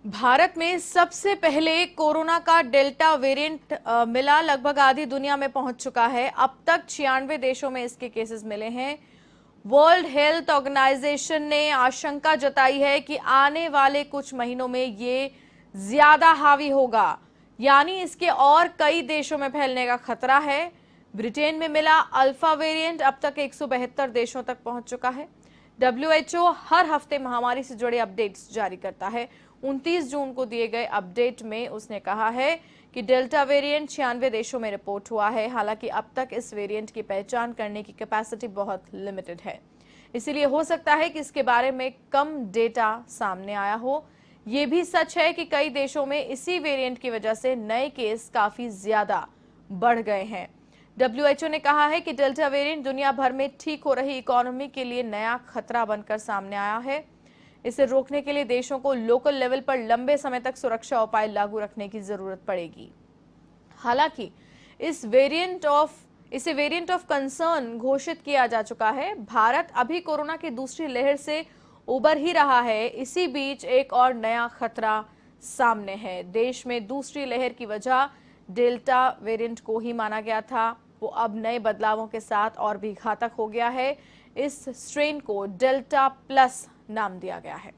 भारत में सबसे पहले कोरोना का डेल्टा वेरिएंट मिला, लगभग आधी दुनिया में पहुंच चुका है। अब तक 96 देशों में इसके केसेस मिले हैं। वर्ल्ड हेल्थ ऑर्गेनाइजेशन ने आशंका जताई है कि आने वाले कुछ महीनों में ये ज्यादा हावी होगा, यानी इसके और कई देशों में फैलने का खतरा है। ब्रिटेन में मिला अल्फा वेरिएंट अब तक 172 देशों तक पहुंच चुका है। डब्ल्यूएचओ हर हफ्ते महामारी से जुड़े अपडेट्स जारी करता है। 29 जून को दिए गए अपडेट में उसने कहा है कि डेल्टा वेरिएंट 96 देशों में रिपोर्ट हुआ है। हालांकि अब तक इस वेरिएंट की पहचान करने की कैपेसिटी बहुत लिमिटेड है, इसीलिए हो सकता है कि इसके बारे में कम डेटा सामने आया हो। यह भी सच है कि कई देशों में इसी वेरिएंट की वजह से नए केस काफी ज्यादा बढ़ गए हैं। डब्ल्यूएचओ ने कहा है कि डेल्टा वेरिएंट दुनिया भर में ठीक हो रही इकोनॉमी के लिए नया खतरा बनकर सामने आया है। इसे रोकने के लिए देशों को लोकल लेवल पर लंबे समय तक सुरक्षा उपाय लागू रखने की जरूरत पड़ेगी। हालांकि इसे वेरिएंट ऑफ कंसर्न घोषित किया जा चुका है। भारत अभी कोरोना की दूसरी लहर से उबर ही रहा है। इसी बीच एक और नया खतरा सामने है। देश में दूसरी लहर की वजह डेल्टा वेरिएंट को ही माना गया था, वो अब नए बदलावों के साथ और भी घातक हो गया है। इस स्ट्रेन को डेल्टा प्लस नाम दिया गया है।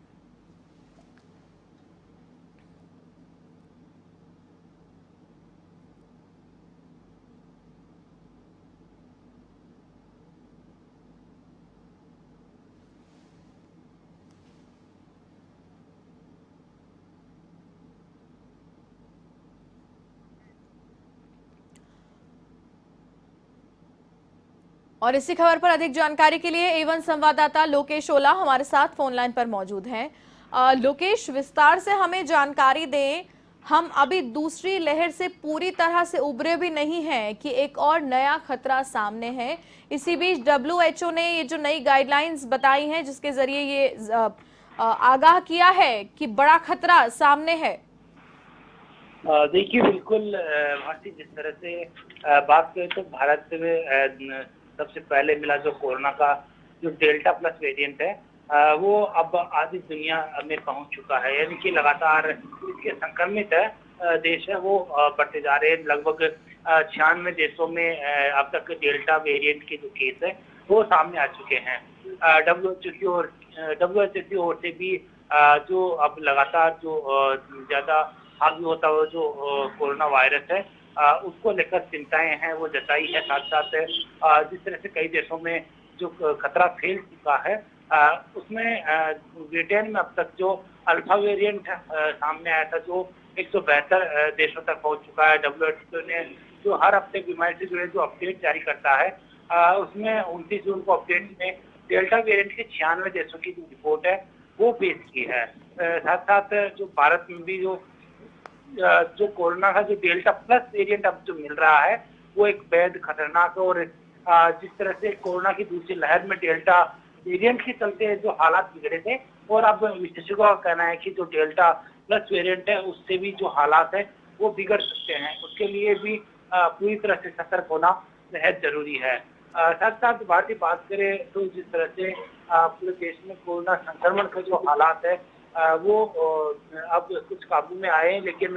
और इसी खबर पर अधिक जानकारी के लिए एवन संवाददाता लोकेश ओला हमारे साथ फोन लाइन पर मौजूद हैं। लोकेश, विस्तार से हमें जानकारी दें। हम अभी दूसरी लहर से पूरी तरह से उबरे भी नहीं हैं कि एक और नया खतरा सामने है। इसी बीच डब्ल्यूएचओ ने ये जो नई गाइडलाइंस बताई हैं, जिसके जरिए ये आगाह किया है कि बड़ा खतरा सामने है। देखिए, बिल्कुल भारती, जिस तरह से बात करें तो भारत में सबसे पहले मिला जो कोरोना का जो डेल्टा प्लस वेरिएंट है, वो अब आधी दुनिया में पहुंच चुका है। यानी कि लगातार इसके संक्रमित देश है वो बढ़ते जा रहे हैं। लगभग 96 देशों में अब तक डेल्टा वेरिएंट के जो केस है वो सामने आ चुके हैं। डब्ल्यूएचओ की ओर से भी जो अब लगातार जो ज्यादा हावी होता हुआ जो कोरोना वायरस है, उसको लेकर चिंताएं हैं वो जताई है। साथ साथ जिस तरह से कई देशों में जो खतरा फैल चुका है, उसमें ब्रिटेन में अब तक जो अल्फा वेरिएंट सामने आया था, जो 172 देशों तक पहुंच चुका है। डब्ल्यूएचओ ने जो हर हफ्ते बीमारी से जुड़े जो अपडेट जारी करता है, उसमें 29 जून को अपडेट में डेल्टा वेरिएंट के 96 देशों की जो रिपोर्ट है वो पेश की है। साथ साथ जो भारत में भी जो कोरोना का जो डेल्टा प्लस वेरिएंट अब जो मिल रहा है वो एक बेहद खतरनाक है। और जिस तरह से कोरोना की दूसरी लहर में डेल्टा वेरिएंट के चलते जो हालात बिगड़े थे, और अब विशेषज्ञों का कहना है कि जो डेल्टा प्लस वेरिएंट है उससे भी जो हालात है वो बिगड़ सकते हैं। उसके लिए भी पूरी तरह से सतर्क होना बेहद जरूरी है। साथ साथ भारतीय बात करें तो जिस तरह से पूरे देश में कोरोना संक्रमण के जो हालात है वो अब कुछ काबू में आए हैं, लेकिन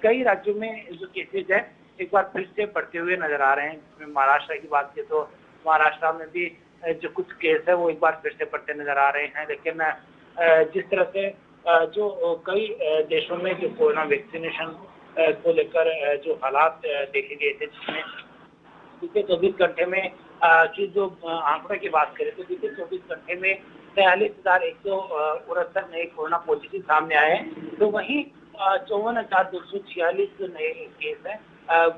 कई राज्यों में जो केसेज है एक बार फिर से बढ़ते हुए नजर आ रहे हैं। जिसमें महाराष्ट्र की बात करें तो महाराष्ट्र में भी जो कुछ केस है वो एक बार फिर से बढ़ते नजर आ रहे हैं। लेकिन जिस तरह से जो कई देशों में जो कोरोना वैक्सीनेशन को लेकर जो हालात देखे गए थे, जिसमें बीते 24 घंटे में की जो आंकड़े की बात करें तो बीते 24 घंटे में 43,169 नए कोरोना पॉजिटिव सामने आए हैं। तो वहीं 54,246 नए केस हैं,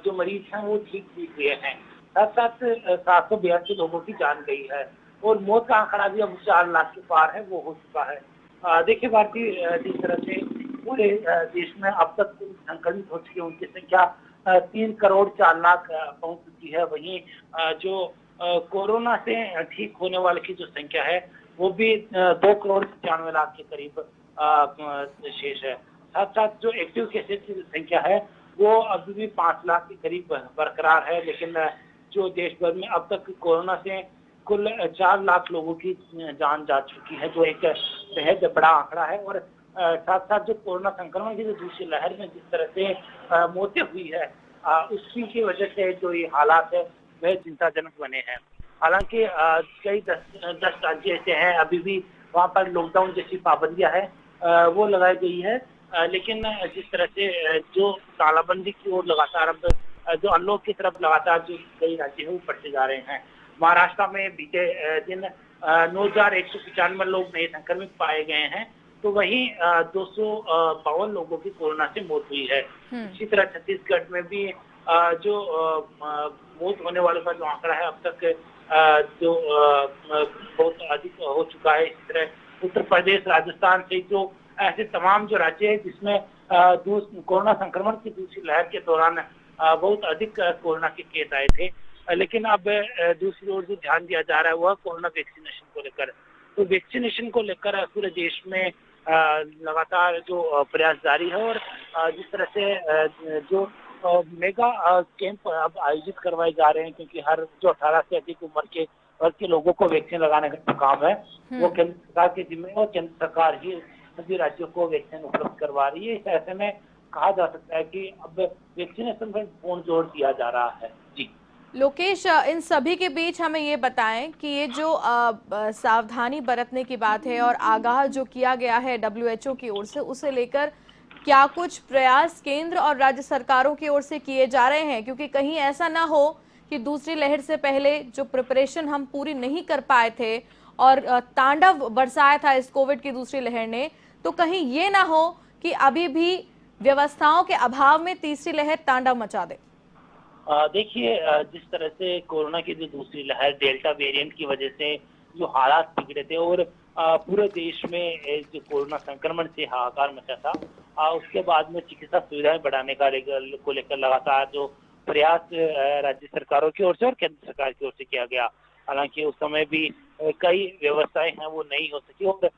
जो मरीज हैं वो ठीक भी हुए हैं। साथ साथ 782 लोगों की जान गई है, और मौत का आंकड़ा भी अब 4 लाख के पार है, वो हो चुका है। देखिए भारतीय, जिस तरह से पूरे देश में अब तक संक्रमित हो चुके उनकी संख्या 3 करोड़ 4 लाख पहुंच चुकी है। वहीं जो कोरोना से ठीक होने वाले की जो संख्या है वो भी 2 करोड़ 95 लाख के करीब शेष है। साथ साथ जो एक्टिव केसेस की संख्या है वो अभी भी 5 लाख के करीब बरकरार है। लेकिन जो देश भर में अब तक कोरोना से कुल 4 लाख लोगों की जान जा चुकी है, जो एक बेहद बड़ा आंकड़ा है। और साथ साथ जो कोरोना संक्रमण की जो दूसरी लहर में जिस तरह से मौतें हुई है, उसी की वजह से जो ये हालात है वह चिंताजनक बने हैं। हालांकि कई 10 राज्य ऐसे हैं अभी भी वहाँ पर लॉकडाउन जैसी पाबंदियां हैं, वो लगाई गई है। लेकिन जिस तरह से जो तालाबंदी की ओर लगातार अब जो अनलॉक की तरफ लगातार जो कई राज्य हैं वो बढ़ते जा रहे हैं। महाराष्ट्र में बीते दिन 9,195 लोग नए संक्रमित पाए गए हैं, तो वहीं 252 लोगों की कोरोना से मौत हुई है। इसी तरह छत्तीसगढ़ में भी जो मौत होने वालों का जो आंकड़ा है अब तक जो बहुत अधिक हो चुका है। इसी तरह उत्तर प्रदेश, राजस्थान से जो ऐसे तमाम जो राज्य है जिसमें कोरोना संक्रमण की दूसरी लहर के दौरान बहुत अधिक कोरोना के केस आए थे। लेकिन अब दूसरी ओर जो ध्यान दिया जा रहा है वह कोरोना वैक्सीनेशन को लेकर। तो वैक्सीनेशन को लेकर पूरे देश में लगातार जो प्रयास जारी है और जिस तरह से जो मेगा कैंप अब आयोजित करवाए जा रहे हैं, क्योंकि हर जो 18 से अधिक उम्र के वर्ग के लोगों को वैक्सीन लगाने का जो काम है वो केंद्र सरकार के जिम्मे है और केंद्र सरकार ही सभी राज्यों को वैक्सीन उपलब्ध करवा रही है। इस ऐसे में कहा जा सकता है कि अब वैक्सीनेशन पर पूर्ण जोर दिया जा रहा है। जी लोकेश, इन सभी के बीच हमें ये बताएं कि ये जो सावधानी बरतने की बात है और आगाह जो किया गया है WHO की ओर से, उसे लेकर क्या कुछ प्रयास केंद्र और राज्य सरकारों की ओर से किए जा रहे हैं? क्योंकि कहीं ऐसा ना हो कि दूसरी लहर से पहले जो प्रिपरेशन हम पूरी नहीं कर पाए थे और तांडव बरसाया था इस कोविड की दूसरी लहर ने, तो कहीं ये ना हो कि अभी भी व्यवस्थाओं के अभाव में तीसरी लहर तांडव मचा दे। देखिए, जिस तरह से कोरोना की जो दूसरी लहर डेल्टा वेरिएंट की वजह से जो हालात बिगड़े थे और पूरे देश में जो कोरोना संक्रमण से हाहाकार मचा था, उसके बाद में चिकित्सा सुविधाएं बढ़ाने को लेकर लगातार जो प्रयास राज्य सरकारों की ओर से और केंद्र सरकार की ओर से किया गया। हालांकि उस समय भी कई व्यवस्थाएं हैं वो नहीं हो सकी और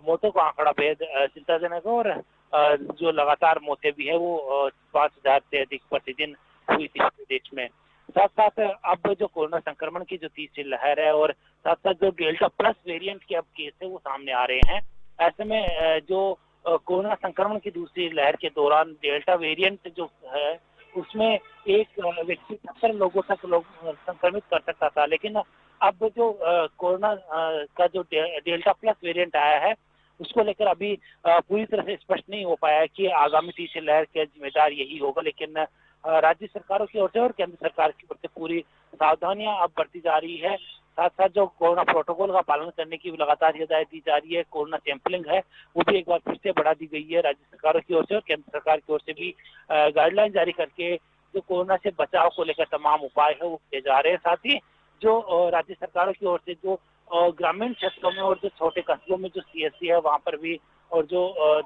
मौतों का आंकड़ा बेहद चिंताजनक है और जो लगातार मौतें भी है वो 5,000 से अधिक प्रतिदिन हुई थी देश में। साथ साथ अब जो कोरोना संक्रमण की जो तीसरी लहर है और साथ साथ जो डेल्टा प्लस वेरिएंट के अब केस है वो सामने आ रहे हैं। ऐसे में जो कोरोना संक्रमण की दूसरी लहर के दौरान डेल्टा वेरिएंट जो है उसमें एक व्यक्ति 70 लोगों तक लोग संक्रमित कर सकता था, लेकिन अब जो कोरोना का जो डेल्टा प्लस वेरिएंट आया है उसको लेकर अभी पूरी तरह से स्पष्ट नहीं हो पाया है कि आगामी तीसरी लहर के जिम्मेदार यही होगा। लेकिन राज्य सरकारों की ओर से और केंद्र सरकार की ओर से पूरी सावधानियां अब बरती जा रही है। साथ साथ जो कोरोना प्रोटोकॉल का पालन करने की लगातार हिदायत दी जा रही है, कोरोना सैंपलिंग है वो भी एक बार फिर से बढ़ा दी गई है राज्य सरकारों की ओर से और केंद्र सरकार की ओर से भी गाइडलाइन जारी करके जो कोरोना से बचाव को लेकर तमाम उपाय है वो किए जा रहे हैं। साथ ही जो राज्य सरकारों की ओर से जो ग्रामीण क्षेत्रों में और जो छोटे कस्बों में जो CSC है वहाँ पर भी और जो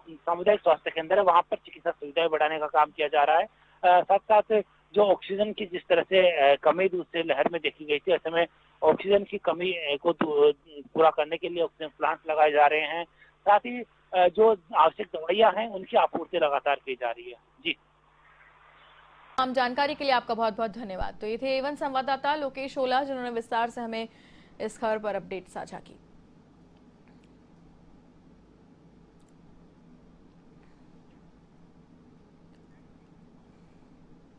सामुदायिक स्वास्थ्य केंद्र है वहाँ पर चिकित्सा सुविधाएं बढ़ाने का काम किया जा रहा है। साथ साथ जो ऑक्सीजन की जिस तरह से कमी दूसरी लहर में देखी गई थी, ऐसे में ऑक्सीजन की कमी को पूरा करने के लिए ऑक्सीजन प्लांट लगाए जा रहे हैं। साथ ही जो आवश्यक दवाइयां हैं उनकी आपूर्ति लगातार की जा रही है। जी, तमाम जानकारी के लिए आपका बहुत बहुत धन्यवाद। तो ये थे A1 संवाददाता लोकेश ओला, जिन्होंने विस्तार से हमें इस खबर पर अपडेट साझा की।